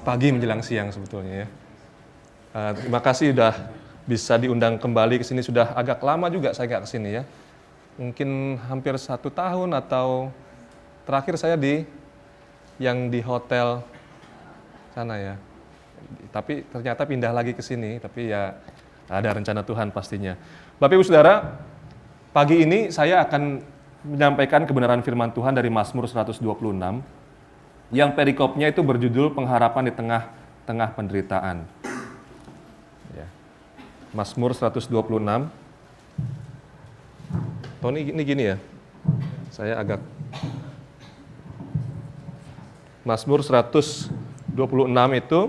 pagi menjelang siang sebetulnya ya. Terima kasih sudah bisa diundang kembali ke sini. Sudah agak lama juga saya nggak ke sini ya. Mungkin hampir 1 tahun atau terakhir saya di hotel sana ya. Tapi ternyata pindah lagi ke sini, tapi ya ada rencana Tuhan pastinya. Bapak Ibu Saudara, pagi ini saya akan menyampaikan kebenaran firman Tuhan dari Mazmur 126 yang perikopnya itu berjudul pengharapan di tengah-tengah penderitaan. Ya. Mazmur 126. Tony ini gini ya. Saya agak Mazmur 126 itu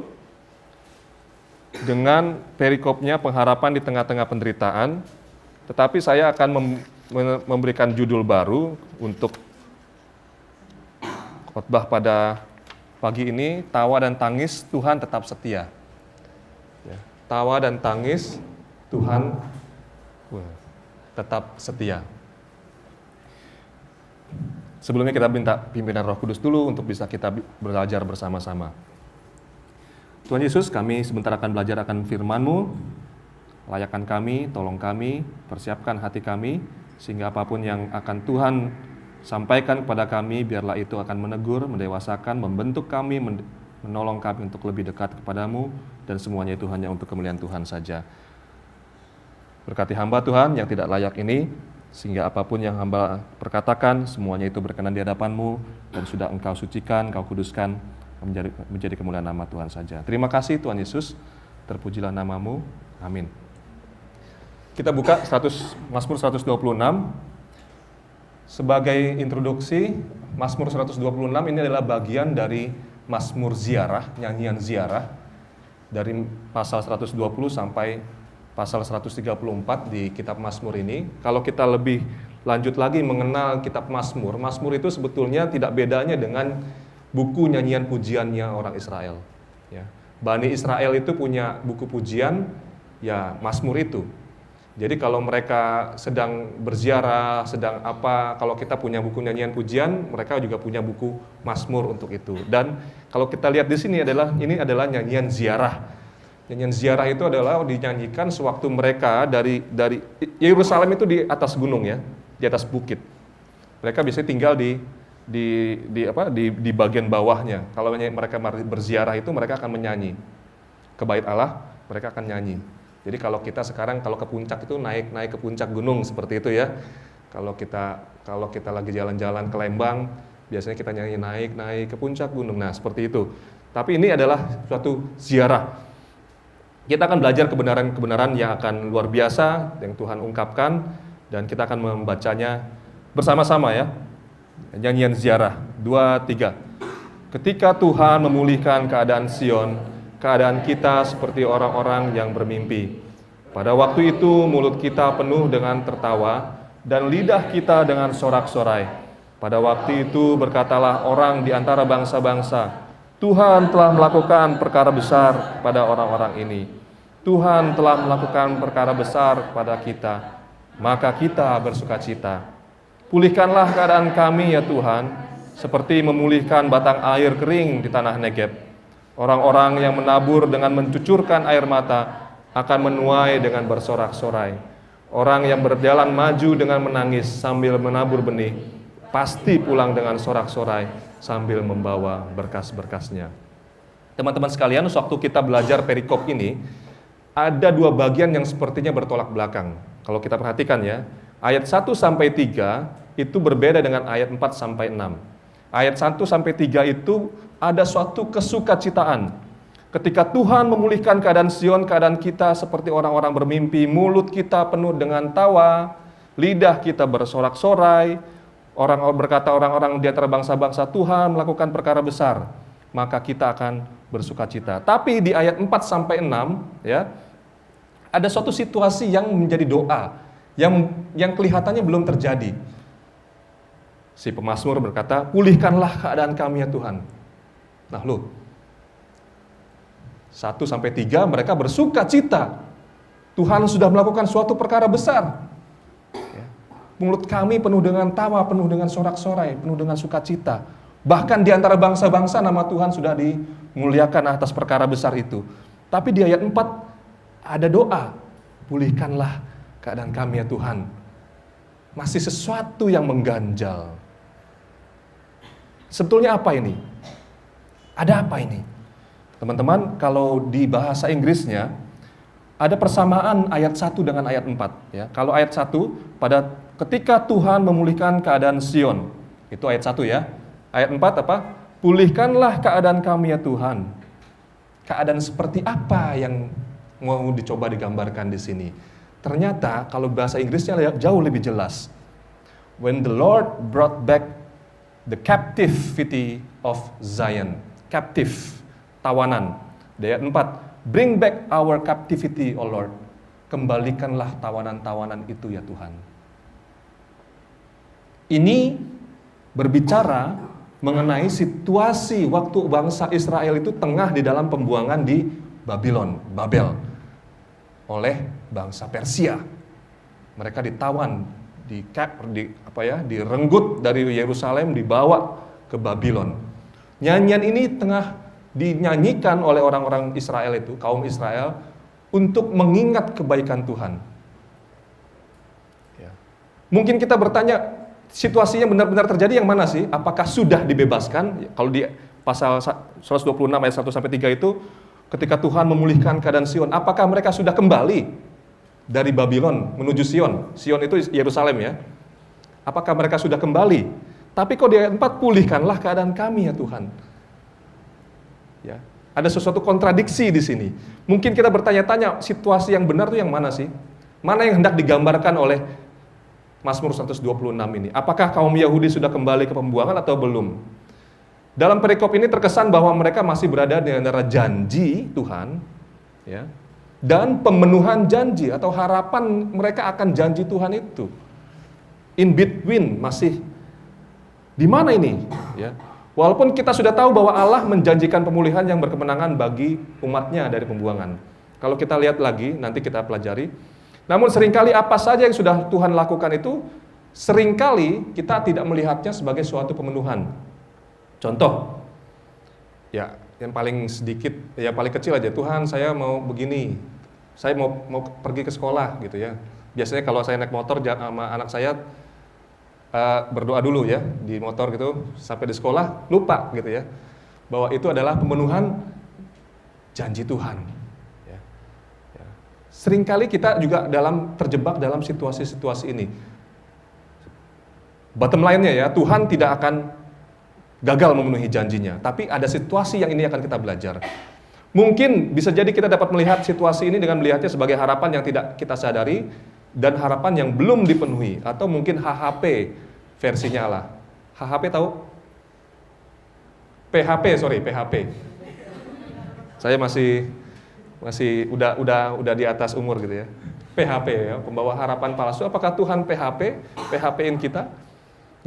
dengan perikopnya pengharapan di tengah-tengah penderitaan, tetapi saya akan memberikan judul baru untuk khotbah pada pagi ini, tawa dan tangis Tuhan tetap setia. Ya, tawa dan tangis Tuhan tetap setia. Sebelumnya kita minta pimpinan Roh Kudus dulu untuk bisa kita belajar bersama-sama. Tuhan Yesus, kami sebentar akan belajar akan firman-Mu. Layakkan kami, tolong kami, persiapkan hati kami, sehingga apapun yang akan Tuhan sampaikan kepada kami, biarlah itu akan menegur, mendewasakan, membentuk kami, menolong kami untuk lebih dekat kepadamu, dan semuanya itu hanya untuk kemuliaan Tuhan saja. Berkati hamba Tuhan yang tidak layak ini, sehingga apapun yang hamba perkatakan, semuanya itu berkenan di hadapan-Mu, dan sudah Engkau sucikan, Engkau kuduskan, menjadi kemuliaan nama Tuhan saja. Terima kasih Tuhan Yesus, terpujilah nama-Mu, amin. Kita buka Mazmur 126. Sebagai introduksi, Mazmur 126 ini adalah bagian dari Mazmur ziarah, nyanyian ziarah, dari pasal 120 sampai pasal 134 di kitab Mazmur ini. Kalau kita lebih lanjut lagi mengenal kitab Mazmur, Mazmur itu sebetulnya tidak bedanya dengan buku nyanyian pujiannya orang Israel. Ya. Bani Israel itu punya buku pujian, ya Mazmur itu. Jadi kalau mereka sedang berziarah, sedang apa, kalau kita punya buku nyanyian pujian, mereka juga punya buku Mazmur untuk itu. Dan kalau kita lihat di sini ini adalah nyanyian ziarah. Nyanyian ziarah itu adalah dinyanyikan sewaktu mereka dari Yerusalem itu di atas gunung ya, di atas bukit. Mereka biasanya tinggal di bagian bawahnya. Kalau mereka berziarah itu mereka akan menyanyi. Ke bait Allah mereka akan nyanyi. Jadi kalau kita sekarang kalau ke puncak itu naik ke puncak gunung seperti itu ya. Kalau kita lagi jalan-jalan ke Lembang, biasanya kita nyanyi naik ke puncak gunung. Nah, seperti itu. Tapi ini adalah suatu ziarah. Kita akan belajar kebenaran-kebenaran yang akan luar biasa yang Tuhan ungkapkan, dan kita akan membacanya bersama-sama ya. Nyanyian ziarah 2-3. Ketika Tuhan memulihkan keadaan Sion, keadaan kita seperti orang-orang yang bermimpi. Pada waktu itu mulut kita penuh dengan tertawa dan lidah kita dengan sorak-sorai. Pada waktu itu berkatalah orang di antara bangsa-bangsa, Tuhan telah melakukan perkara besar pada orang-orang ini. Tuhan telah melakukan perkara besar pada kita, maka kita bersukacita. Pulihkanlah keadaan kami ya Tuhan, seperti memulihkan batang air kering di tanah Negeb. Orang-orang yang menabur dengan mencucurkan air mata akan menuai dengan bersorak-sorai. Orang yang berjalan maju dengan menangis sambil menabur benih, pasti pulang dengan sorak-sorai sambil membawa berkas-berkasnya. Teman-teman sekalian, waktu kita belajar perikop ini, ada 2 bagian yang sepertinya bertolak belakang. Kalau kita perhatikan ya, ayat 1-3 itu berbeda dengan ayat 4-6. Ayat 1-3 itu ada suatu kesukacitaan. Ketika Tuhan memulihkan keadaan Sion, keadaan kita seperti orang-orang bermimpi, mulut kita penuh dengan tawa, lidah kita bersorak-sorai, orang-orang di antara bangsa-bangsa, Tuhan melakukan perkara besar, maka kita akan bersukacita. Tapi di ayat 4-6 ya, ada suatu situasi yang menjadi doa, yang kelihatannya belum terjadi. Si pemazmur berkata, pulihkanlah keadaan kami ya Tuhan. Nah 1-3 mereka bersuka cita. Tuhan sudah melakukan suatu perkara besar. Ya. Mulut kami penuh dengan tawa, penuh dengan sorak-sorai, penuh dengan sukacita. Bahkan di antara bangsa-bangsa nama Tuhan sudah dimuliakan atas perkara besar itu. Tapi di ayat 4 ada doa, pulihkanlah keadaan kami ya Tuhan. Masih sesuatu yang mengganjal. Sebetulnya apa ini? Ada apa ini? Teman-teman, kalau di bahasa Inggrisnya ada persamaan ayat 1 dengan ayat 4 ya. Kalau ayat 1 pada ketika Tuhan memulihkan keadaan Sion, itu ayat 1 ya. Ayat 4 apa? Pulihkanlah keadaan kami ya Tuhan. Keadaan seperti apa yang mau dicoba digambarkan di sini? Ternyata kalau bahasa Inggrisnya jauh lebih jelas. When the Lord brought back the captivity of Zion. Captive, tawanan. Di ayat 4, bring back our captivity, O Lord. Kembalikanlah tawanan-tawanan itu ya Tuhan. Ini berbicara mengenai situasi waktu bangsa Israel itu tengah di dalam pembuangan di Babel, oleh bangsa Persia. Mereka ditawan, direnggut dari Yerusalem, dibawa ke Babylon. Nyanyian ini tengah dinyanyikan oleh orang-orang Israel itu, kaum Israel, untuk mengingat kebaikan Tuhan. Ya. Mungkin kita bertanya, situasinya benar-benar terjadi yang mana sih? Apakah sudah dibebaskan? Kalau di pasal 126 ayat 1-3 itu, ketika Tuhan memulihkan keadaan Sion, apakah mereka sudah kembali dari Babylon menuju Sion? Sion itu Yerusalem ya. Apakah mereka sudah kembali? Tapi kok di ayat 4, pulihkanlah keadaan kami ya Tuhan. Ya, ada sesuatu kontradiksi di sini. Mungkin kita bertanya-tanya, situasi yang benar itu yang mana sih? Mana yang hendak digambarkan oleh Mazmur 126 ini? Apakah kaum Yahudi sudah kembali ke pembuangan atau belum? Dalam perikop ini terkesan bahwa mereka masih berada di antara janji Tuhan, ya, dan pemenuhan janji atau harapan mereka akan janji Tuhan itu. In between, masih di mana ini? Ya. Walaupun kita sudah tahu bahwa Allah menjanjikan pemulihan yang berkemenangan bagi umatnya dari pembuangan. Kalau kita lihat lagi, nanti kita pelajari. Namun seringkali apa saja yang sudah Tuhan lakukan itu, seringkali kita tidak melihatnya sebagai suatu pemenuhan. Contoh, ya yang paling sedikit, ya paling kecil aja, Tuhan saya mau begini, saya mau pergi ke sekolah gitu ya. Biasanya kalau saya naik motor sama anak saya, berdoa dulu ya di motor gitu, sampai di sekolah lupa gitu ya, bahwa itu adalah pemenuhan janji Tuhan. Seringkali kita juga terjebak dalam situasi-situasi ini. Bottom line-nya ya, Tuhan tidak akan gagal memenuhi janjinya, tapi ada situasi yang ini akan kita belajar. Mungkin bisa jadi kita dapat melihat situasi ini dengan melihatnya sebagai harapan yang tidak kita sadari dan harapan yang belum dipenuhi, atau mungkin HHP versinya Allah. HHP tahu? PHP. Saya masih udah di atas umur gitu ya. PHP ya, pembawa harapan palsu. Apakah Tuhan PHP-in kita?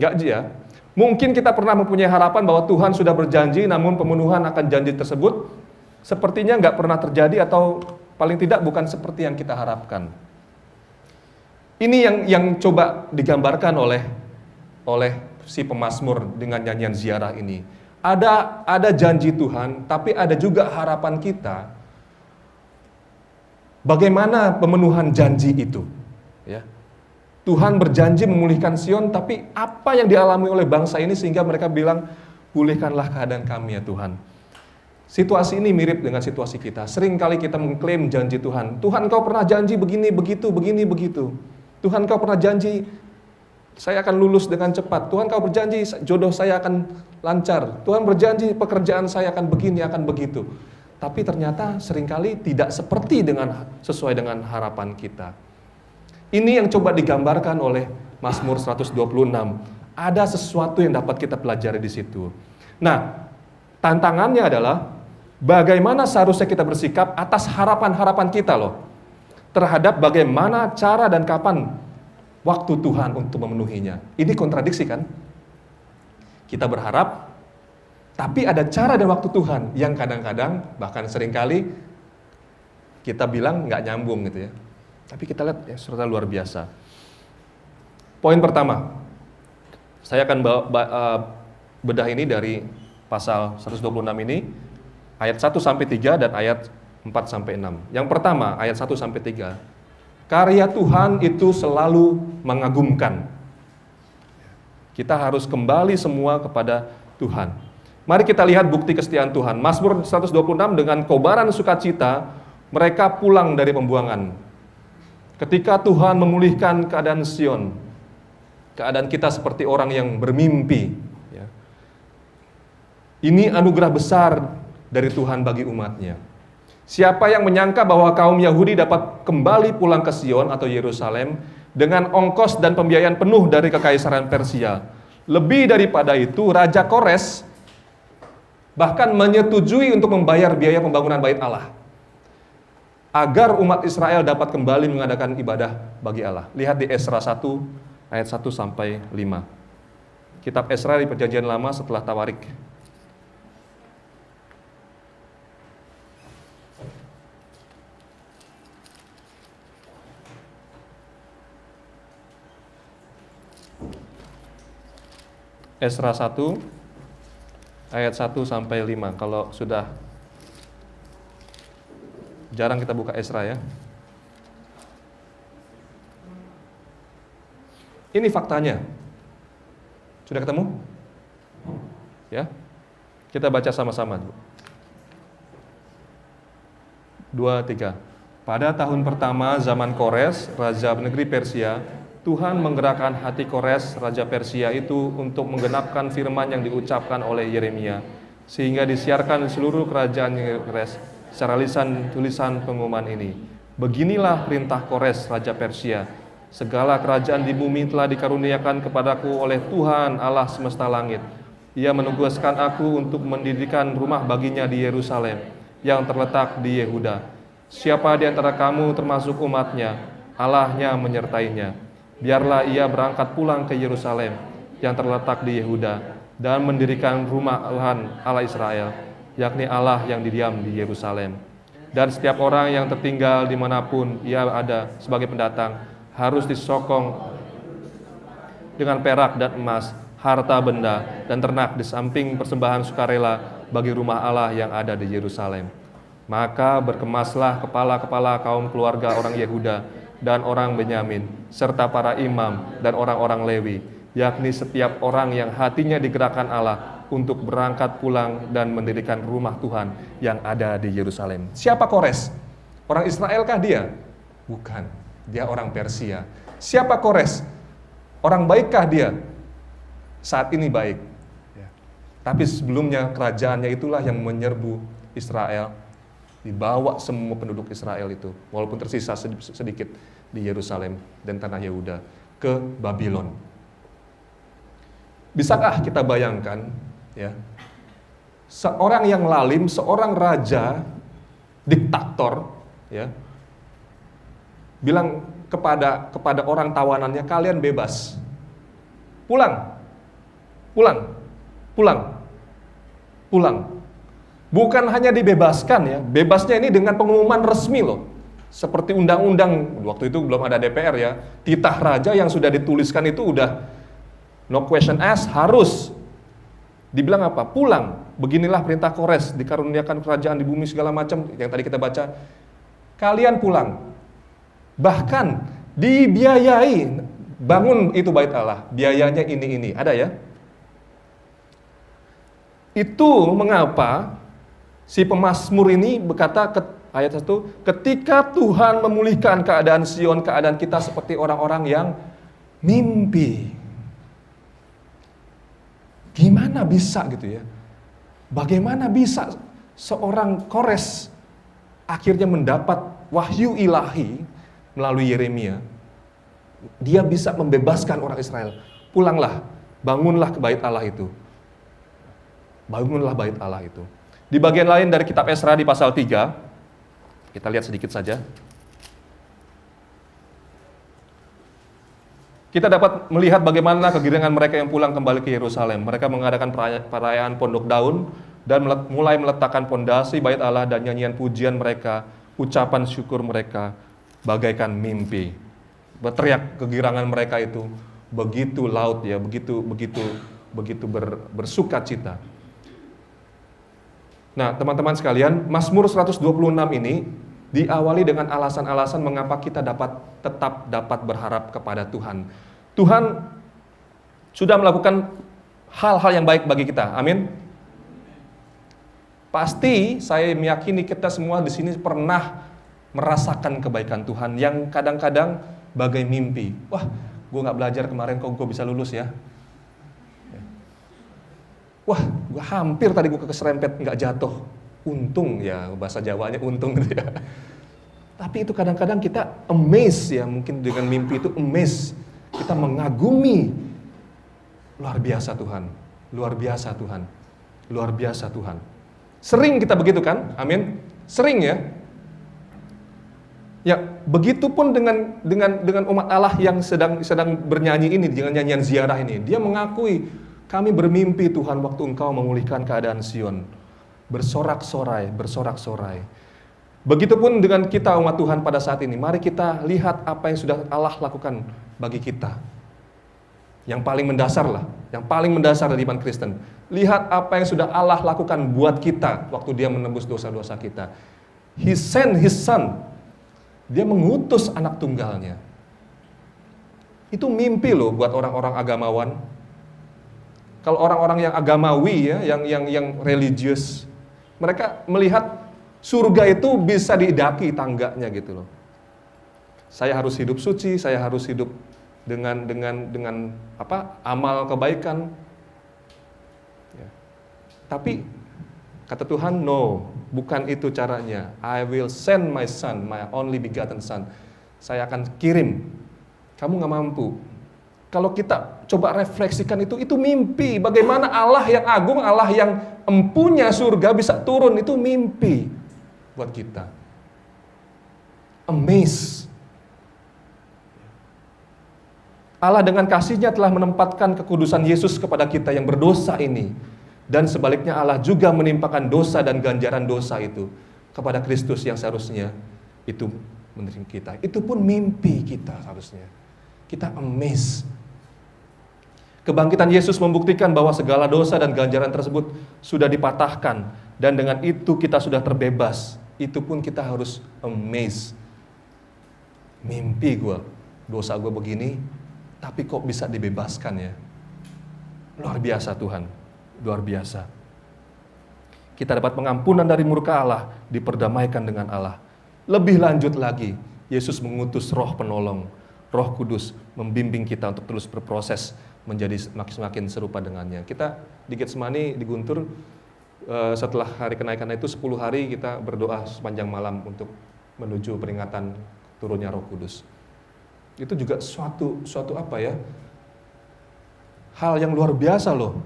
Enggak ya. Mungkin kita pernah mempunyai harapan bahwa Tuhan sudah berjanji, namun pemenuhan akan janji tersebut sepertinya nggak pernah terjadi, atau paling tidak bukan seperti yang kita harapkan. Ini yang coba digambarkan oleh si pemazmur dengan nyanyian ziarah ini. Ada janji Tuhan, tapi ada juga harapan kita. Bagaimana pemenuhan janji itu? Ya. Tuhan berjanji memulihkan Sion, tapi apa yang dialami oleh bangsa ini sehingga mereka bilang, pulihkanlah keadaan kami ya Tuhan. Situasi ini mirip dengan situasi kita. Seringkali kita mengklaim janji Tuhan. Tuhan kau pernah janji begini, begitu. Tuhan kau pernah janji, saya akan lulus dengan cepat. Tuhan kau berjanji, jodoh saya akan lancar. Tuhan berjanji, pekerjaan saya akan begini, akan begitu. Tapi ternyata seringkali tidak sesuai dengan harapan kita. Ini yang coba digambarkan oleh Mazmur 126. Ada sesuatu yang dapat kita pelajari di situ. Nah, tantangannya adalah bagaimana seharusnya kita bersikap atas harapan-harapan kita loh. Terhadap bagaimana cara dan kapan waktu Tuhan untuk memenuhinya. Ini kontradiksi kan? Kita berharap, tapi ada cara dan waktu Tuhan yang kadang-kadang, bahkan seringkali kita bilang nggak nyambung gitu ya. Tapi kita lihat ya, serta luar biasa. Poin pertama, saya akan bedah ini dari pasal 126 ini, Ayat 1 sampai 3 dan ayat 4 sampai 6. Yang pertama, ayat 1 sampai 3. Karya Tuhan itu selalu mengagumkan. Kita harus kembali semua kepada Tuhan. Mari kita lihat bukti kesetiaan Tuhan. Mazmur 126, dengan kobaran sukacita mereka pulang dari pembuangan. Ketika Tuhan memulihkan keadaan Sion, keadaan kita seperti orang yang bermimpi. Ini anugerah besar dari Tuhan bagi umatnya. Siapa yang menyangka bahwa kaum Yahudi dapat kembali pulang ke Sion atau Yerusalem dengan ongkos dan pembiayaan penuh dari kekaisaran Persia. Lebih daripada itu, Raja Kores bahkan menyetujui untuk membayar biaya pembangunan bait Allah, agar umat Israel dapat kembali mengadakan ibadah bagi Allah. Lihat di Esra 1 ayat 1 sampai 5. Kitab Esra di Perjanjian Lama setelah Tawarik. Esra 1 ayat 1 sampai 5. Kalau sudah jarang kita buka Esra ya. Ini faktanya. Sudah ketemu? Ya. Kita baca sama-sama. 2, 3. Pada tahun pertama zaman Kores, raja negeri Persia, Tuhan menggerakkan hati Kores, raja Persia itu untuk menggenapkan firman yang diucapkan oleh Yeremia, sehingga disiarkan seluruh kerajaan Kores secara lisan tulisan pengumuman ini. Beginilah perintah Kores, raja Persia. Segala kerajaan di bumi telah dikaruniakan kepadaku oleh Tuhan Allah semesta langit. Ia menugaskan aku untuk mendirikan rumah baginya di Yerusalem yang terletak di Yehuda. Siapa di antara kamu termasuk umatnya, Allahnya menyertainya. Biarlah ia berangkat pulang ke Yerusalem yang terletak di Yehuda dan mendirikan rumah Allah Israel, yakni Allah yang didiam di Yerusalem. Dan setiap orang yang tertinggal dimanapun ia ada sebagai pendatang harus disokong dengan perak dan emas, harta benda dan ternak di samping persembahan sukarela bagi rumah Allah yang ada di Yerusalem. Maka berkemaslah kepala-kepala kaum keluarga orang Yehuda dan orang Benyamin, serta para imam dan orang-orang Lewi, yakni setiap orang yang hatinya digerakkan Allah untuk berangkat pulang dan mendirikan rumah Tuhan yang ada di Yerusalem. Siapa Kores? Orang Israelkah dia? Bukan, dia orang Persia. Siapa Kores? Orang baikkah dia? Saat ini baik. Tapi sebelumnya kerajaannya itulah yang menyerbu Israel, dibawa semua penduduk Israel itu, walaupun tersisa sedikit di Yerusalem dan tanah Yehuda, ke Babylon. Bisakah kita bayangkan, ya, seorang yang lalim, seorang raja, diktator, ya, bilang kepada orang tawanannya, kalian bebas, pulang, pulang. Bukan hanya dibebaskan ya, bebasnya ini dengan pengumuman resmi loh. Seperti undang-undang, waktu itu belum ada DPR ya, titah raja yang sudah dituliskan itu udah no question asked, harus. Dibilang apa? Pulang. Beginilah perintah Kores, dikaruniakan kerajaan di bumi segala macam, yang tadi kita baca. Kalian pulang. Bahkan dibiayai, bangun itu bait Allah, biayanya ini. Ada ya? Itu mengapa si pemazmur ini berkata ayat 1, ketika Tuhan memulihkan keadaan Sion, keadaan kita seperti orang-orang yang mimpi. Gimana bisa gitu ya? Bagaimana bisa seorang Kores akhirnya mendapat wahyu ilahi melalui Yeremia? Dia bisa membebaskan orang Israel. Pulanglah, bangunlah ke bait Allah itu. Bangunlah bait Allah itu. Di bagian lain dari kitab Esra di pasal 3, kita lihat sedikit saja. Kita dapat melihat bagaimana kegirangan mereka yang pulang kembali ke Yerusalem. Mereka mengadakan perayaan Pondok Daun dan mulai meletakkan pondasi bait Allah, dan nyanyian pujian mereka, ucapan syukur mereka bagaikan mimpi. Berteriak kegirangan mereka itu begitu laut ya, begitu bersukacita. Nah, teman-teman sekalian, Mazmur 126 ini diawali dengan alasan-alasan mengapa kita tetap dapat berharap kepada Tuhan. Tuhan sudah melakukan hal-hal yang baik bagi kita. Amin. Pasti saya meyakini kita semua di sini pernah merasakan kebaikan Tuhan yang kadang-kadang bagai mimpi. Wah, gue nggak belajar kemarin kok gue bisa lulus ya. Wah, gue hampir tadi gue keserempet nggak jatuh. Untung ya, bahasa Jawanya untung gitu ya. Tapi itu kadang-kadang kita amazed ya, mungkin dengan mimpi itu amazed. Kita mengagumi. Luar biasa Tuhan, luar biasa Tuhan, luar biasa Tuhan. Sering kita begitu kan? Amin. Sering ya. Ya, begitupun dengan umat Allah yang sedang bernyanyi ini dengan nyanyian ziarah ini. Dia mengakui, kami bermimpi Tuhan waktu Engkau memulihkan keadaan Sion. Bersorak-sorai, bersorak-sorai. Begitupun dengan kita umat Tuhan pada saat ini. Mari kita lihat apa yang sudah Allah lakukan bagi kita. Yang paling mendasar lah, yang paling mendasar dari iman Kristen. Lihat apa yang sudah Allah lakukan buat kita waktu Dia menebus dosa-dosa kita. He sent His Son. Dia mengutus anak tunggalnya. Itu mimpi loh buat orang-orang agamawan. Kalau orang-orang yang agamawi ya, yang religius, mereka melihat surga itu bisa didaki tangganya gitu loh. Saya harus hidup suci, saya harus hidup dengan amal kebaikan. Ya. Tapi kata Tuhan, no, bukan itu caranya. I will send my son, my only begotten son. Saya akan kirim. Kamu gak mampu. Kalau kita coba refleksikan itu mimpi. Bagaimana Allah yang agung, Allah yang empunya surga bisa turun, itu mimpi buat kita. Amazed. Allah dengan kasih-Nya telah menempatkan kekudusan Yesus kepada kita yang berdosa ini. Dan sebaliknya Allah juga menimpakan dosa dan ganjaran dosa itu kepada Kristus yang seharusnya itu menerima kita. Itu pun mimpi kita seharusnya. Kita amazed. Kebangkitan Yesus membuktikan bahwa segala dosa dan ganjaran tersebut sudah dipatahkan. Dan dengan itu kita sudah terbebas. Itu pun kita harus amazed. Mimpi gue, dosa gue begini, tapi kok bisa dibebaskan ya? Luar biasa Tuhan, luar biasa. Kita dapat pengampunan dari murka Allah, diperdamaikan dengan Allah. Lebih lanjut lagi, Yesus mengutus Roh Penolong, Roh Kudus, membimbing kita untuk terus berproses menjadi semakin serupa dengannya. Kita di Getsemani, di Guntur, setelah hari kenaikan itu 10 hari kita berdoa sepanjang malam untuk menuju peringatan turunnya Roh Kudus. Itu juga suatu apa ya? Hal yang luar biasa loh.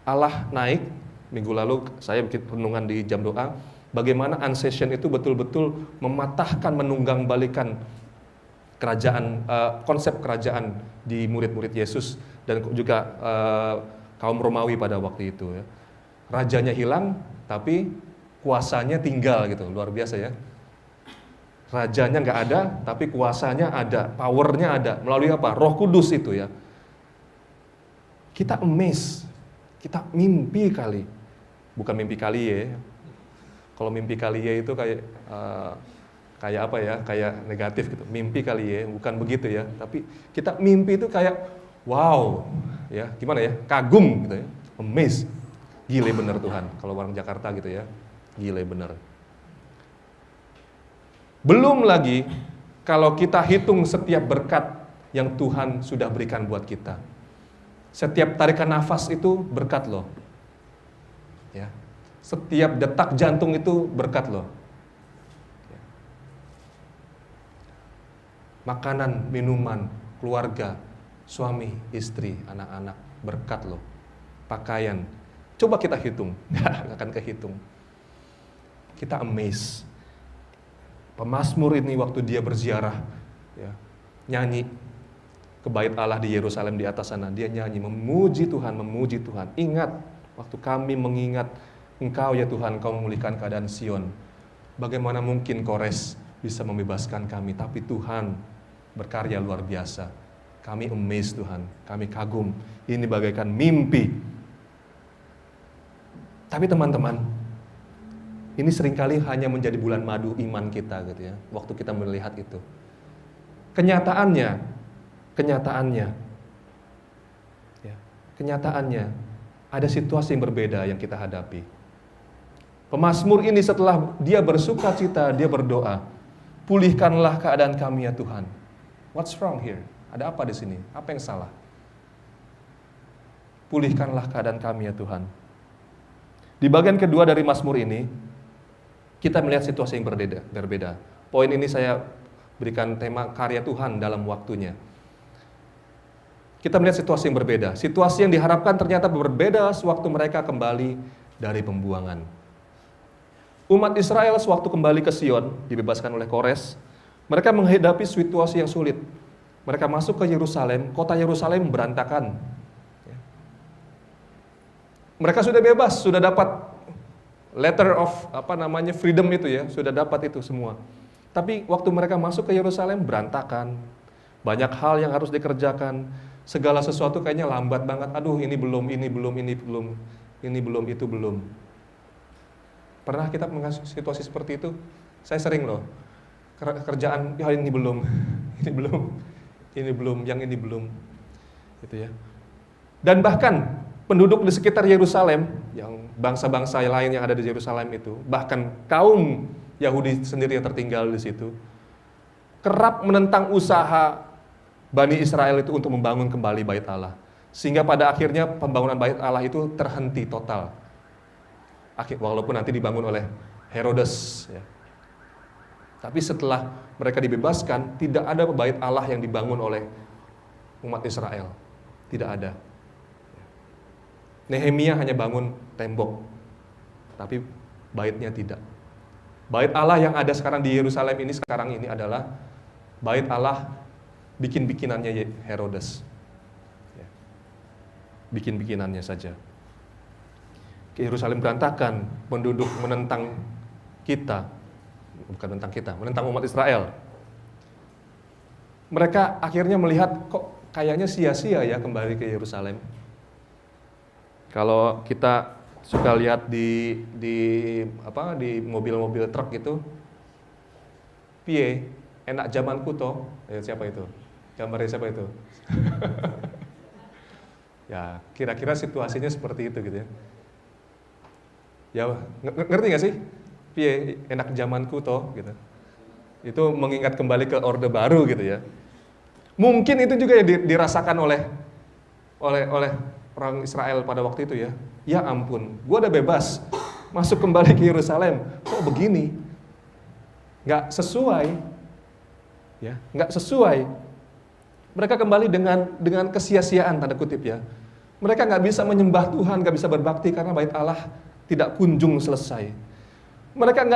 Allah naik, minggu lalu saya bikin renungan di jam doa, bagaimana Ancession itu betul-betul mematahkan, menunggang-balikan kerajaan, konsep kerajaan di murid-murid Yesus dan juga kaum Romawi pada waktu itu ya. Rajanya hilang, tapi kuasanya tinggal gitu, luar biasa ya. Rajanya nggak ada, tapi kuasanya ada, powernya ada. Melalui apa? Roh Kudus itu ya. Kita amazed, kita mimpi kali. Bukan mimpi kali ya. Kalau mimpi kali ya itu kayak apa ya? Kayak negatif gitu. Mimpi kali ya, bukan begitu ya. Tapi kita mimpi itu kayak wow, ya gimana ya? Kagum gitu ya. Amazed. Gile bener Tuhan. Kalau orang Jakarta gitu ya. Gile bener. Belum lagi kalau kita hitung setiap berkat yang Tuhan sudah berikan buat kita. Setiap tarikan nafas itu berkat loh. Ya. Setiap detak jantung itu berkat loh. Ya. Makanan, minuman, keluarga, suami, istri, anak-anak, berkat loh. Pakaian. Coba kita hitung, nggak akan kehitung. Kita amazed. Pemazmur ini waktu dia berziarah, ya, nyanyi ke bait Allah di Yerusalem di atas sana, dia nyanyi memuji Tuhan, memuji Tuhan. Ingat waktu kami mengingat Engkau ya Tuhan, Engkau memulihkan keadaan Sion. Bagaimana mungkin Kores bisa membebaskan kami, tapi Tuhan berkarya luar biasa. Kami amazed Tuhan, kami kagum. Ini bagaikan mimpi. Tapi teman-teman, Ini seringkali hanya menjadi bulan madu iman kita gitu ya, waktu kita melihat itu. Kenyataannya ada situasi yang berbeda yang kita hadapi. Pemazmur ini setelah dia bersuka cita, dia berdoa, pulihkanlah keadaan kami ya Tuhan. What's wrong here? Ada apa di sini? Apa yang salah? Pulihkanlah keadaan kami ya Tuhan. Di bagian kedua dari Mazmur ini, kita melihat situasi yang berbeda. Poin ini saya berikan tema karya Tuhan dalam waktunya. Kita melihat situasi yang berbeda. Situasi yang diharapkan ternyata berbeda sewaktu mereka kembali dari pembuangan. Umat Israel sewaktu kembali ke Sion, dibebaskan oleh Kores, mereka menghadapi situasi yang sulit. Mereka masuk ke Yerusalem, kota Yerusalem berantakan. Mereka sudah bebas, sudah dapat letter of freedom itu ya, sudah dapat itu semua. Tapi waktu mereka masuk ke Yerusalem berantakan. Banyak hal yang harus dikerjakan. Segala sesuatu kayaknya lambat banget. Aduh, ini belum, itu belum. Pernah kita mengalami situasi seperti itu? Saya sering loh. Kerjaan, ya ini belum, yang ini belum. Gitu ya. Dan bahkan penduduk di sekitar Yerusalem, yang bangsa-bangsa lain yang ada di Yerusalem itu, bahkan kaum Yahudi sendiri yang tertinggal di situ, kerap menentang usaha Bani Israel itu untuk membangun kembali Bait Allah. Sehingga pada akhirnya pembangunan Bait Allah itu terhenti total. Walaupun nanti dibangun oleh Herodes. Ya. Tapi setelah mereka dibebaskan, tidak ada Bait Allah yang dibangun oleh umat Israel. Tidak ada. Nehemia hanya bangun tembok, tapi baitnya tidak. Bait Allah yang ada sekarang di Yerusalem ini sekarang ini adalah Bait Allah bikin-bikinannya Herodes. Bikin-bikinannya saja. Yerusalem berantakan, penduduk menentang menentang umat Israel. Mereka akhirnya melihat kok kayaknya sia-sia ya kembali ke Yerusalem. Kalau kita suka lihat di mobil-mobil truk itu, piye enak zamanku toh, siapa itu? Gambarnya siapa itu? Ya, kira-kira situasinya seperti itu gitu ya. Ya, ngerti gak sih? Piye enak zamanku toh gitu. Itu mengingat kembali ke Orde Baru gitu ya. Mungkin itu juga yang dirasakan oleh orang Israel pada waktu itu ya. Ya ampun, gue udah bebas, masuk kembali ke Yerusalem, kok begini? Nggak sesuai, ya, nggak sesuai. Mereka kembali dengan kesia-siaan tanda kutip ya. Mereka nggak bisa menyembah Tuhan, nggak bisa berbakti karena Bait Allah tidak kunjung selesai. Mereka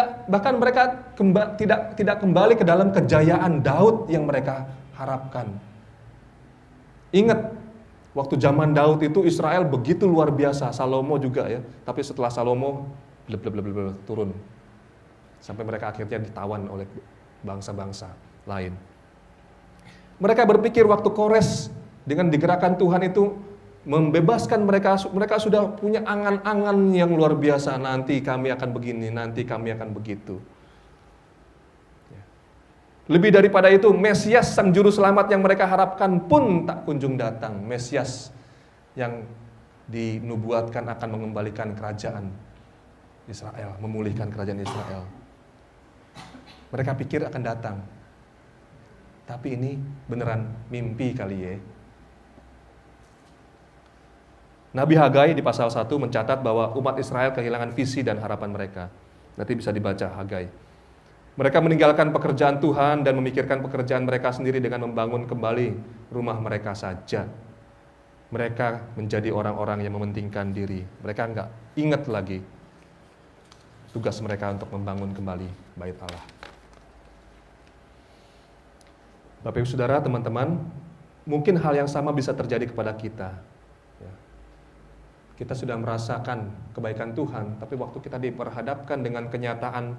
tidak kembali ke dalam kejayaan Daud yang mereka harapkan. Ingat, waktu zaman Daud itu Israel begitu luar biasa, Salomo juga ya. Tapi setelah Salomo turun. Sampai mereka akhirnya ditawan oleh bangsa-bangsa lain. Mereka berpikir waktu Kores dengan digerakkan Tuhan itu membebaskan mereka sudah punya angan-angan yang luar biasa. Nanti kami akan begini, nanti kami akan begitu. Lebih daripada itu, Mesias sang juru selamat yang mereka harapkan pun tak kunjung datang. Mesias yang dinubuatkan akan mengembalikan kerajaan Israel, memulihkan kerajaan Israel. Mereka pikir akan datang. Tapi ini beneran mimpi kali ya. Nabi Hagai di pasal 1 mencatat bahwa umat Israel kehilangan visi dan harapan mereka. Nanti bisa dibaca Hagai. Mereka meninggalkan pekerjaan Tuhan dan memikirkan pekerjaan mereka sendiri dengan membangun kembali rumah mereka saja. Mereka menjadi orang-orang yang mementingkan diri. Mereka enggak ingat lagi tugas mereka untuk membangun kembali Bait Allah. Bapak Ibu Saudara, teman-teman, mungkin hal yang sama bisa terjadi kepada kita. Kita sudah merasakan kebaikan Tuhan, tapi waktu kita diperhadapkan dengan kenyataan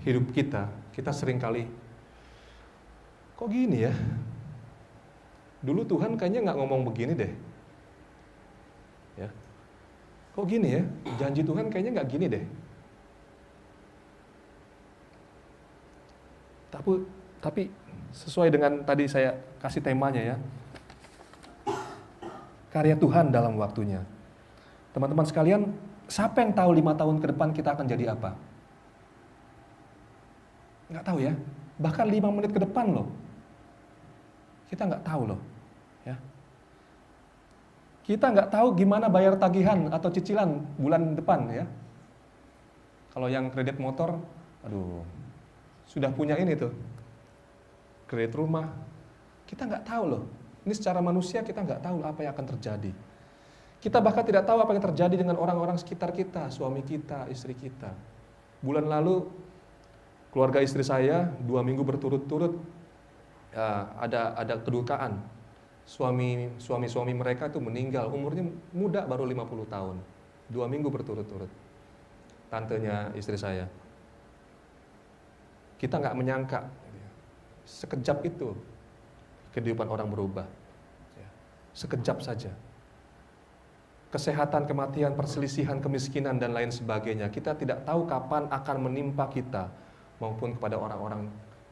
hidup kita seringkali, kok gini ya? Dulu Tuhan kayaknya nggak ngomong begini deh. Ya. Kok gini ya? Janji Tuhan kayaknya nggak gini deh. Tapi sesuai dengan tadi saya kasih temanya ya, karya Tuhan dalam waktunya. Teman-teman sekalian, siapa yang tahu 5 tahun ke depan kita akan jadi apa? Nggak tahu ya, bahkan 5 menit ke depan loh. Kita nggak tahu loh. Ya. Kita nggak tahu gimana bayar tagihan atau cicilan bulan depan ya. Kalau yang kredit motor, aduh, sudah punya ini tuh, kredit rumah, kita nggak tahu loh. Ini secara manusia kita nggak tahu apa yang akan terjadi. Kita bahkan tidak tahu apa yang terjadi dengan orang-orang sekitar kita, suami kita, istri kita. Bulan lalu, keluarga istri saya 2 minggu berturut-turut ada kedukaan. Suami mereka itu meninggal, umurnya muda baru 50 tahun. 2 minggu berturut-turut. Tantenya istri saya. Kita nggak menyangka, sekejap itu kehidupan orang berubah. Sekejap saja. Kesehatan, kematian, perselisihan, kemiskinan, dan lain sebagainya. Kita tidak tahu kapan akan menimpa kita maupun kepada orang-orang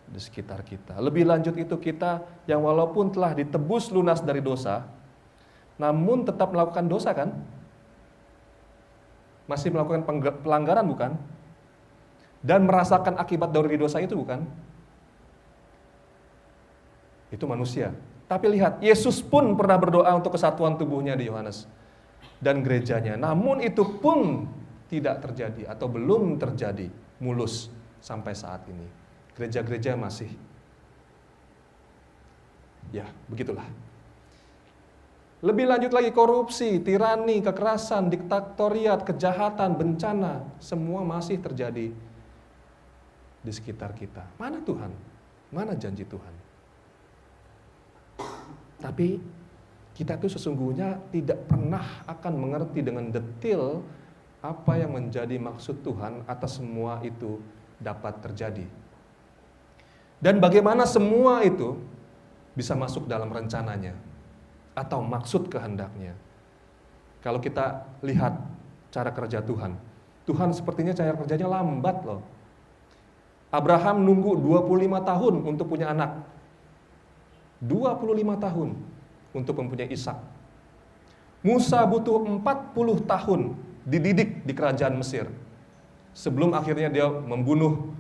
di sekitar kita. Lebih lanjut itu, kita yang walaupun telah ditebus lunas dari dosa, namun tetap melakukan dosa kan? Masih melakukan pelanggaran bukan? Dan merasakan akibat dari dosa itu bukan? Itu manusia. Tapi lihat, Yesus pun pernah berdoa untuk kesatuan tubuhnya di Yohanes dan gerejanya. Namun itu pun tidak terjadi atau belum terjadi mulus sampai saat ini. Gereja-gereja masih, ya begitulah. Lebih lanjut lagi, korupsi, tirani, kekerasan, diktatoriat, kejahatan, bencana, semua masih terjadi di sekitar kita. Mana Tuhan? Mana janji Tuhan? Tapi kita itu sesungguhnya tidak pernah akan mengerti dengan detail apa yang menjadi maksud Tuhan atas semua itu dapat terjadi. Dan bagaimana semua itu bisa masuk dalam rencananya atau maksud kehendaknya. Kalau kita lihat cara kerja Tuhan, Tuhan sepertinya cara kerjanya lambat loh. Abraham nunggu 25 tahun untuk punya anak. 25 tahun untuk mempunyai Ishak. Musa butuh 40 tahun dididik di kerajaan Mesir. Sebelum akhirnya dia membunuh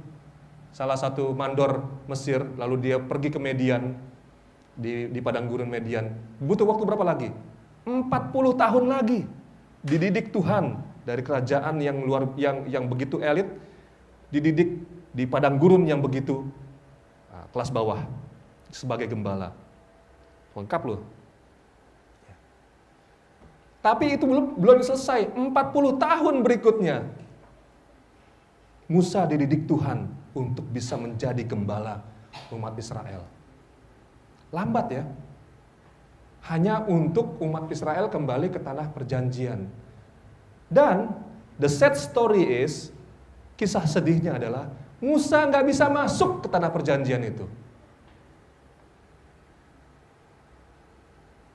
salah satu mandor Mesir, lalu dia pergi ke Median, di padang gurun Median. Butuh waktu berapa lagi? 40 tahun lagi dididik Tuhan dari kerajaan yang begitu elit, dididik di padang gurun yang begitu kelas bawah sebagai gembala. Lengkap loh. Tapi itu belum selesai. 40 tahun berikutnya Musa dididik Tuhan untuk bisa menjadi gembala umat Israel. Lambat ya. Hanya untuk umat Israel kembali ke tanah perjanjian. Dan the sad story is, kisah sedihnya adalah Musa nggak bisa masuk ke tanah perjanjian itu.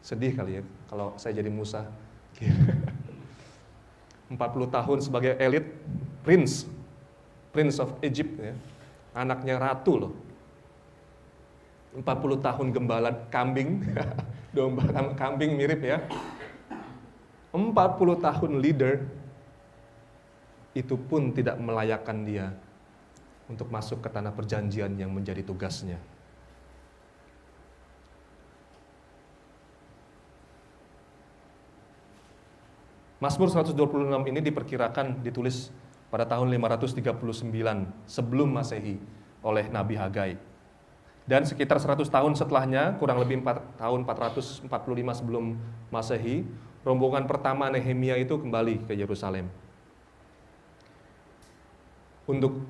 Sedih kali ya kalau saya jadi Musa. 40 tahun sebagai elit Prince of Egypt ya. Anaknya ratu loh. 40 tahun gembala kambing, domba kambing mirip ya. 40 tahun leader, itu pun tidak melayakkan dia untuk masuk ke tanah perjanjian yang menjadi tugasnya. Mazmur 126 ini diperkirakan ditulis pada tahun 539 sebelum Masehi oleh Nabi Hagai. Dan sekitar 100 tahun setelahnya, kurang lebih tahun 445 sebelum Masehi, rombongan pertama Nehemia itu kembali ke Yerusalem untuk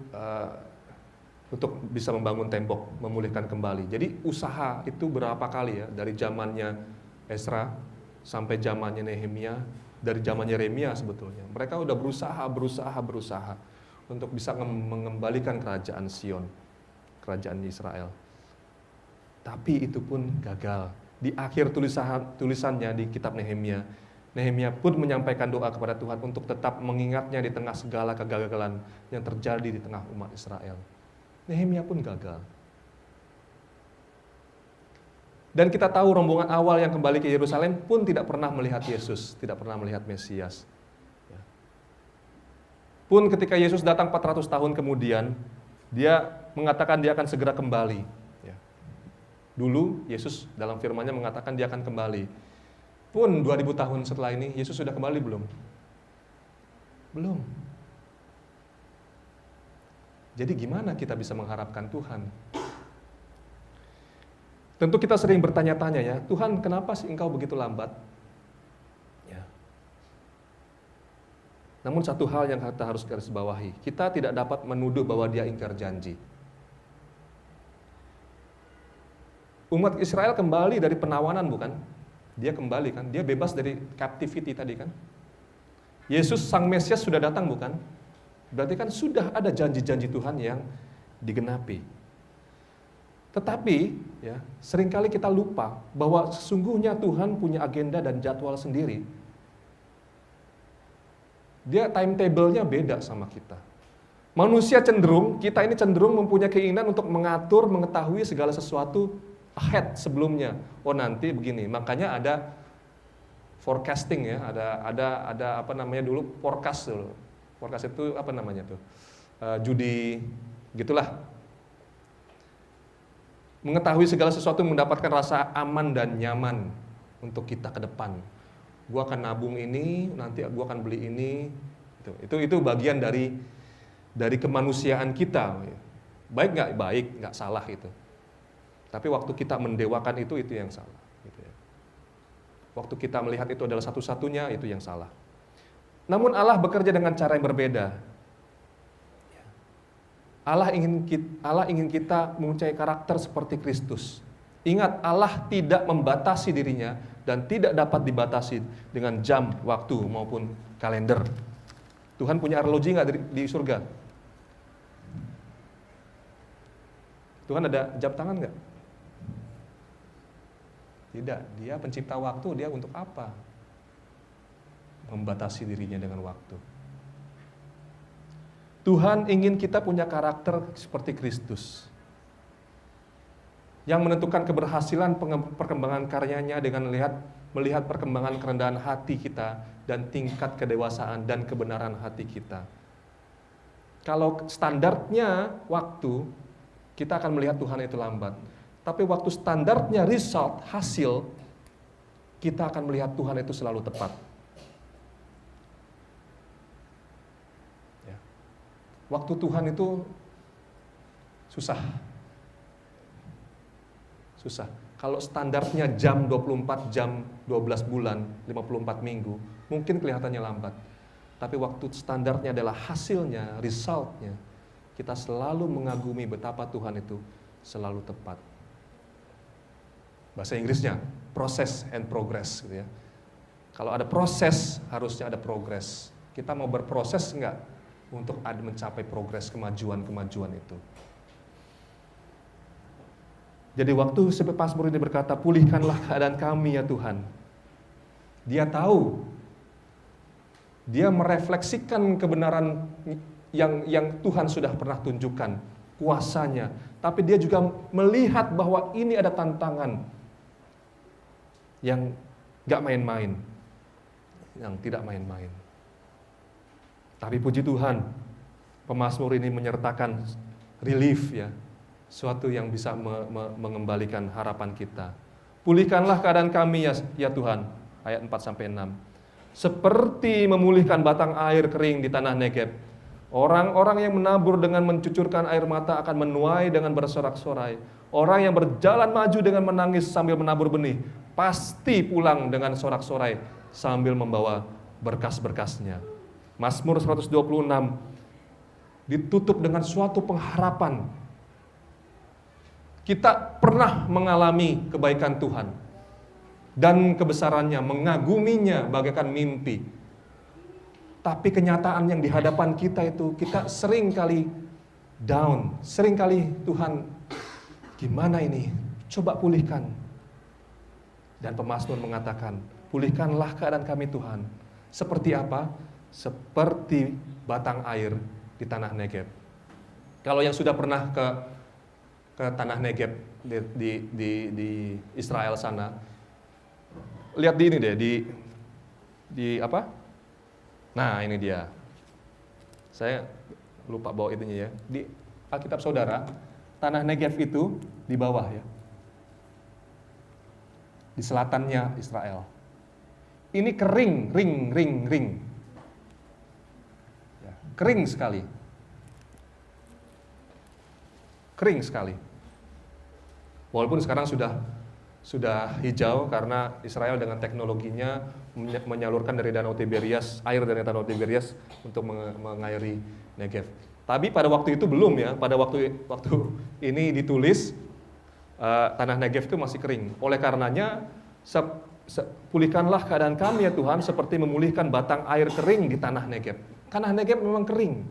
bisa membangun tembok, memulihkan kembali. Jadi usaha itu berapa kali ya, dari zamannya Ezra sampai zamannya Nehemia, dari zamannya Yeremia sebetulnya. Mereka udah berusaha untuk bisa mengembalikan kerajaan Sion, kerajaan Israel. Tapi itu pun gagal. Di akhir tulisannya di kitab Nehemia, Nehemia pun menyampaikan doa kepada Tuhan untuk tetap mengingatnya di tengah segala kegagalan yang terjadi di tengah umat Israel. Nehemia pun gagal. Dan kita tahu rombongan awal yang kembali ke Yerusalem pun tidak pernah melihat Yesus, tidak pernah melihat Mesias. Pun ketika Yesus datang 400 tahun kemudian, dia mengatakan dia akan segera kembali. Dulu Yesus dalam firman-Nya mengatakan dia akan kembali. Pun 2000 tahun setelah ini, Yesus sudah kembali belum? Belum. Jadi gimana kita bisa mengharapkan Tuhan? Tentu kita sering bertanya-tanya ya, Tuhan kenapa sih Engkau begitu lambat? Ya. Namun satu hal yang kita harus garis bawahi, kita tidak dapat menuduh bahwa dia ingkar janji. Umat Israel kembali dari penawanan bukan? Dia kembali kan? Dia bebas dari captivity tadi kan? Yesus Sang Mesias sudah datang bukan? Berarti kan sudah ada janji-janji Tuhan yang digenapi. Tetapi ya, seringkali kita lupa bahwa sesungguhnya Tuhan punya agenda dan jadwal sendiri. Dia timetable-nya beda sama kita. Manusia kita ini cenderung mempunyai keinginan untuk mengatur, mengetahui segala sesuatu ahead sebelumnya. Oh nanti begini, makanya ada forecasting ya, ada apa namanya dulu forecast dulu. Forecast itu apa namanya tuh? Judi gitulah. Mengetahui segala sesuatu mendapatkan rasa aman dan nyaman untuk kita ke depan. Gua akan nabung ini, nanti gua akan beli ini. Itu bagian dari kemanusiaan kita. Baik nggak? Baik, nggak salah itu. Tapi waktu kita mendewakan itu yang salah. Gitu ya. Waktu kita melihat itu adalah satu-satunya, itu yang salah. Namun Allah bekerja dengan cara yang berbeda. Allah ingin kita mempunyai karakter seperti Kristus. Ingat, Allah tidak membatasi dirinya dan tidak dapat dibatasi dengan jam, waktu maupun kalender. Tuhan punya arloji nggak di surga? Tuhan ada jam tangan nggak? Tidak. Dia pencipta waktu. Dia untuk apa? Membatasi dirinya dengan waktu. Tuhan ingin kita punya karakter seperti Kristus, yang menentukan keberhasilan perkembangan karyanya dengan melihat perkembangan kerendahan hati kita dan tingkat kedewasaan dan kebenaran hati kita. Kalau standarnya waktu, kita akan melihat Tuhan itu lambat. Tapi waktu standarnya result, hasil, kita akan melihat Tuhan itu selalu tepat. Waktu Tuhan itu susah. Kalau standarnya jam 24 jam, 12 bulan, 54 minggu, mungkin kelihatannya lambat. Tapi waktu standarnya adalah hasilnya, resultnya, kita selalu mengagumi betapa Tuhan itu selalu tepat. Bahasa Inggrisnya, process and progress gitu ya. Kalau ada proses, harusnya ada progress. Kita mau berproses enggak? Untuk mencapai progres kemajuan itu. Jadi waktu Mazmur ini berkata, pulihkanlah keadaan kami ya Tuhan. Dia tahu, dia merefleksikan kebenaran yang Tuhan sudah pernah tunjukkan, kuasanya. Tapi dia juga melihat bahwa ini ada tantangan yang gak main-main, yang tidak main-main. Tapi puji Tuhan, pemazmur ini menyertakan relief ya, suatu yang bisa mengembalikan harapan kita. Pulihkanlah keadaan kami ya Tuhan, ayat 4-6. Seperti memulihkan batang air kering di tanah Negeb. Orang-orang yang menabur dengan mencucurkan air mata akan menuai dengan bersorak-sorai. Orang yang berjalan maju dengan menangis sambil menabur benih, pasti pulang dengan sorak-sorai sambil membawa berkas-berkasnya. Mazmur 126 ditutup dengan suatu pengharapan. Kita pernah mengalami kebaikan Tuhan dan kebesarannya, mengaguminya bagaikan mimpi. Tapi kenyataan yang di hadapan kita itu, kita sering kali down, sering kali Tuhan, gimana ini? Coba pulihkan. Dan pemazmur mengatakan, pulihkanlah keadaan kami Tuhan. Seperti apa? Seperti batang air di tanah Negeb. Kalau yang sudah pernah ke ke tanah Negeb di Israel sana. Lihat di ini deh, di apa? Nah, ini dia. Saya lupa bawa itunya ya. Di Alkitab Saudara, tanah Negev itu di bawah ya. Di selatannya Israel. Ini kering, ring. Ya, kering sekali. Kering sekali. Walaupun sekarang sudah hijau karena Israel dengan teknologinya menyalurkan dari Danau Tiberias, air dari Danau Tiberias untuk mengairi Negev. Tapi pada waktu itu belum ya, pada waktu ini ditulis tanah Negev itu masih kering. Oleh karenanya pulihkanlah keadaan kami ya Tuhan seperti memulihkan batang air kering di tanah Negev. Tanah Negev memang kering.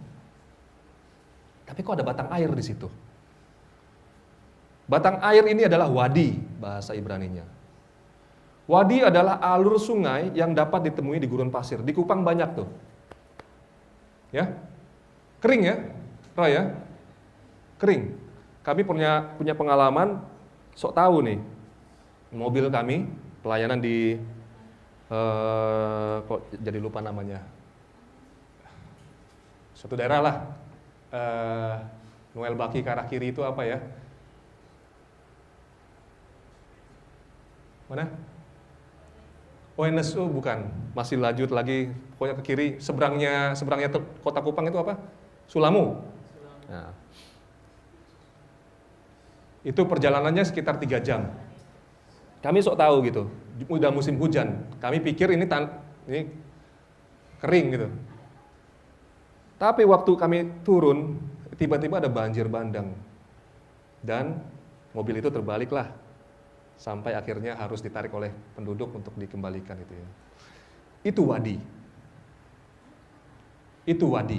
Tapi kok ada batang air di situ? Batang air ini adalah wadi bahasa Ibraninya. Wadi adalah alur sungai yang dapat ditemui di gurun pasir. Di Kupang banyak tuh. Ya. Kering ya, Roy ya. Kering. Kami punya pengalaman, sok tahu nih. Mobil kami pelayanan di kok jadi lupa namanya. Suatu daerah lah. Noel Baki ke arah kiri itu apa ya? Mana? ONS, bukan. Masih lanjut lagi, pokoknya ke kiri. Seberangnya kota Kupang itu apa? Sulamu. Nah. Itu perjalanannya sekitar 3 jam. Kami sok tahu gitu. Udah musim hujan. Kami pikir ini kering gitu. Tapi waktu kami turun, tiba-tiba ada banjir bandang. Dan mobil itu terbaliklah. Sampai akhirnya harus ditarik oleh penduduk untuk dikembalikan itu ya. Itu wadi. Itu wadi.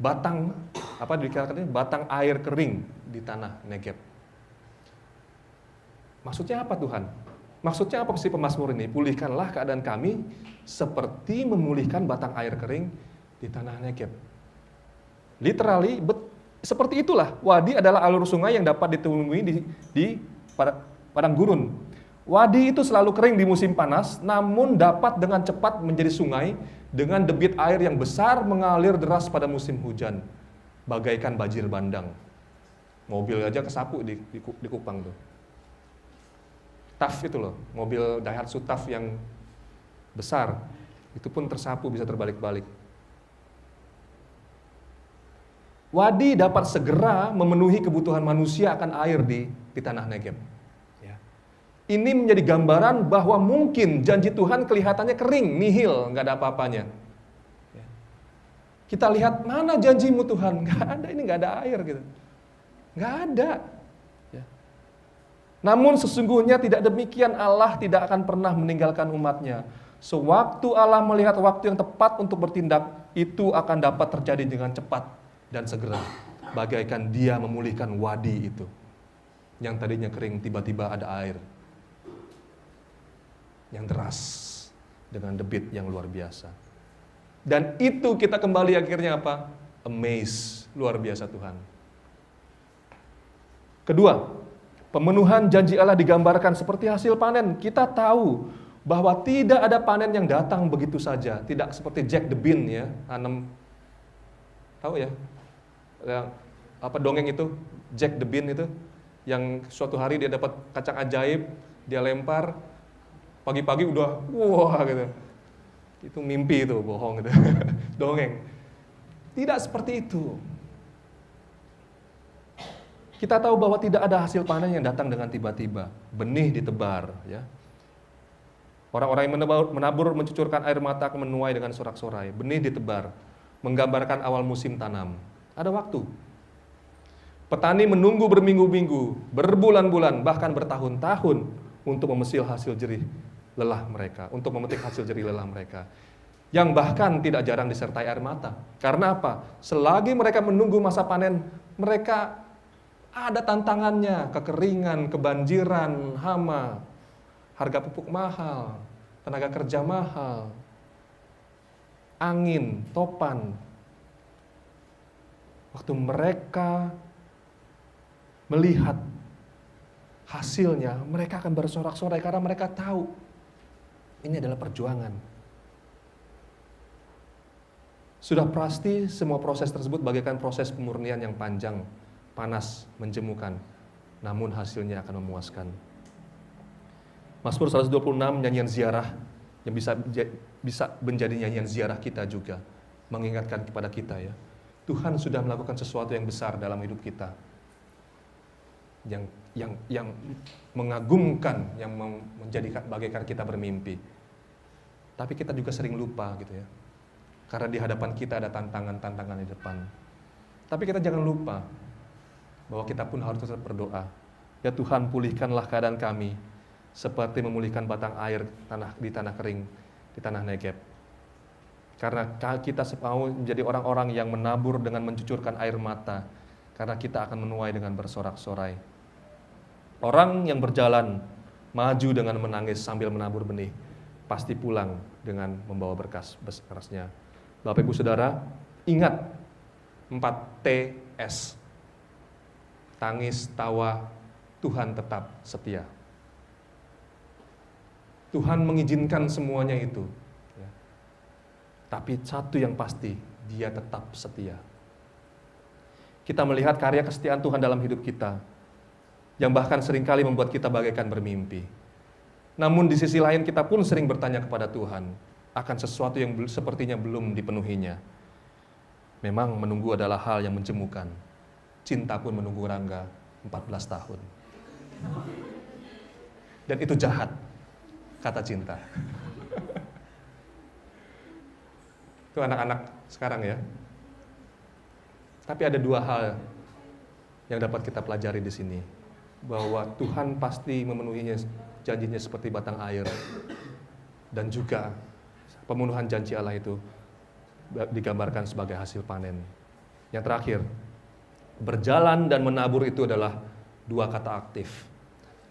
Batang dikatakan batang air kering di tanah Negeb. Maksudnya apa Tuhan? Maksudnya apa si pemazmur ini? Pulihkanlah keadaan kami seperti memulihkan batang air kering di tanah Negeb. Literally seperti itulah. Wadi adalah alur sungai yang dapat ditemui di padang gurun. Wadi itu selalu kering di musim panas, namun dapat dengan cepat menjadi sungai dengan debit air yang besar mengalir deras pada musim hujan, bagaikan banjir bandang. Mobil aja kesapu di Kupang tuh. TAF itu loh, mobil Daihatsu TAF yang besar, itu pun tersapu bisa terbalik-balik. Wadi dapat segera memenuhi kebutuhan manusia akan air di tanah Negeb. Ini menjadi gambaran bahwa mungkin janji Tuhan kelihatannya kering, nihil, nggak ada apa-apanya. Kita lihat, mana janjimu Tuhan? Nggak ada, ini nggak ada air gitu. Nggak ada. Namun sesungguhnya tidak demikian, Allah tidak akan pernah meninggalkan umatnya. Sewaktu Allah melihat waktu yang tepat untuk bertindak, itu akan dapat terjadi dengan cepat dan segera. Bagaikan Dia memulihkan wadi itu. Yang tadinya kering, tiba-tiba ada air yang deras dengan debit yang luar biasa. Dan itu kita kembali akhirnya apa? Amazed, luar biasa Tuhan. Kedua, pemenuhan janji Allah digambarkan seperti hasil panen. Kita tahu bahwa tidak ada panen yang datang begitu saja, tidak seperti Jack the Bean ya, tanam, tahu ya? Apa dongeng itu? Jack the Bean itu yang suatu hari dia dapat kacang ajaib, dia lempar, pagi-pagi udah wah gitu. Itu mimpi itu, bohong gitu. Dongeng. Tidak seperti itu. Kita tahu bahwa tidak ada hasil panen yang datang dengan tiba-tiba. Benih ditebar, ya. Orang-orang yang menabur mencucurkan air mata menuai dengan sorak-sorai. Benih ditebar, menggambarkan awal musim tanam. Ada waktu. Petani menunggu berminggu-minggu, berbulan-bulan, bahkan bertahun-tahun untuk memetik hasil jerih lelah mereka, yang bahkan tidak jarang disertai air mata. Karena apa? Selagi mereka menunggu masa panen, mereka ada tantangannya, kekeringan, kebanjiran, hama, harga pupuk mahal, tenaga kerja mahal, angin, topan. Waktu mereka melihat hasilnya, mereka akan bersorak-sorai karena mereka tahu ini adalah perjuangan. Sudah pasti semua proses tersebut bagaikan proses pemurnian yang panjang, panas, menjemukan, namun hasilnya akan memuaskan. Mazmur 126, nyanyian ziarah yang bisa menjadi nyanyian ziarah kita juga, mengingatkan kepada kita ya, Tuhan sudah melakukan sesuatu yang besar dalam hidup kita, yang mengagumkan, yang menjadikan bagaikan kita bermimpi. Tapi kita juga sering lupa gitu ya, karena di hadapan kita ada tantangan-tantangan di depan. Tapi kita jangan lupa bahwa kita pun harus tetap berdoa. Ya Tuhan, pulihkanlah keadaan kami seperti memulihkan batang air di tanah kering, di tanah Negeb. Karena kita mau menjadi orang-orang yang menabur dengan mencucurkan air mata, karena kita akan menuai dengan bersorak-sorai. Orang yang berjalan maju dengan menangis sambil menabur benih, pasti pulang dengan membawa berkasnya. Bapak Ibu Saudara, ingat 4TS. Tangis, tawa, Tuhan tetap setia. Tuhan mengizinkan semuanya itu. Tapi satu yang pasti, Dia tetap setia. Kita melihat karya kesetiaan Tuhan dalam hidup kita, yang bahkan seringkali membuat kita bagaikan bermimpi. Namun di sisi lain kita pun sering bertanya kepada Tuhan akan sesuatu yang sepertinya belum dipenuhinya. Memang menunggu adalah hal yang menjemukan. Cinta pun menunggu Rangga 14 tahun. Dan itu jahat, kata cinta. Itu anak-anak sekarang ya. Tapi ada dua hal yang dapat kita pelajari di sini. Bahwa Tuhan pasti memenuhinya janjinya seperti batang air. Dan juga pemenuhan janji Allah itu digambarkan sebagai hasil panen. Yang terakhir, berjalan dan menabur itu adalah dua kata aktif.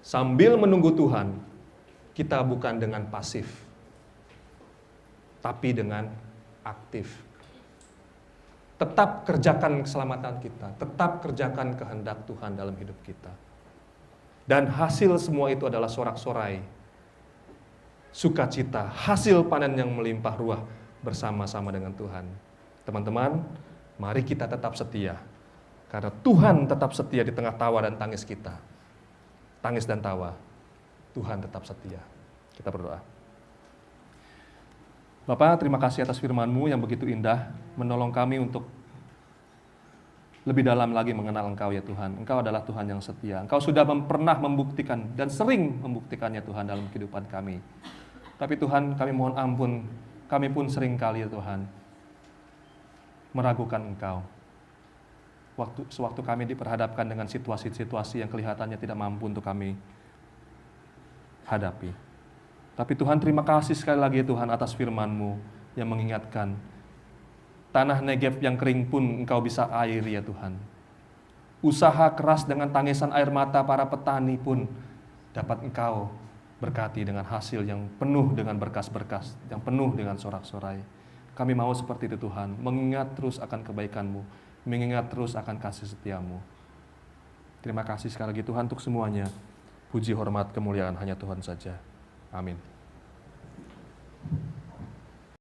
Sambil menunggu Tuhan, kita bukan dengan pasif, tapi dengan aktif. Tetap kerjakan keselamatan kita, tetap kerjakan kehendak Tuhan dalam hidup kita. Dan hasil semua itu adalah sorak-sorai, sukacita, hasil panen yang melimpah ruah bersama-sama dengan Tuhan. Teman-teman, mari kita tetap setia. Karena Tuhan tetap setia di tengah tawa dan tangis kita. Tangis dan tawa, Tuhan tetap setia. Kita berdoa. Bapak, terima kasih atas firman-Mu yang begitu indah, menolong kami untuk lebih dalam lagi mengenal Engkau ya Tuhan. Engkau adalah Tuhan yang setia. Engkau sudah pernah membuktikan dan sering membuktikannya Tuhan dalam kehidupan kami. Tapi Tuhan, kami mohon ampun, kami pun sering kali ya Tuhan meragukan Engkau. Sewaktu kami diperhadapkan dengan situasi-situasi yang kelihatannya tidak mampu untuk kami hadapi. Tapi Tuhan, terima kasih sekali lagi Tuhan atas firman-Mu yang mengingatkan tanah Negeb yang kering pun Engkau bisa airi ya Tuhan. Usaha keras dengan tangisan air mata para petani pun dapat Engkau berkati dengan hasil yang penuh dengan berkas-berkas, yang penuh dengan sorak-sorai. Kami mau seperti itu Tuhan, mengingat terus akan kebaikan-Mu, mengingat terus akan kasih setia-Mu. Terima kasih sekali lagi Tuhan untuk semuanya. Puji, hormat, kemuliaan hanya Tuhan saja. Amin.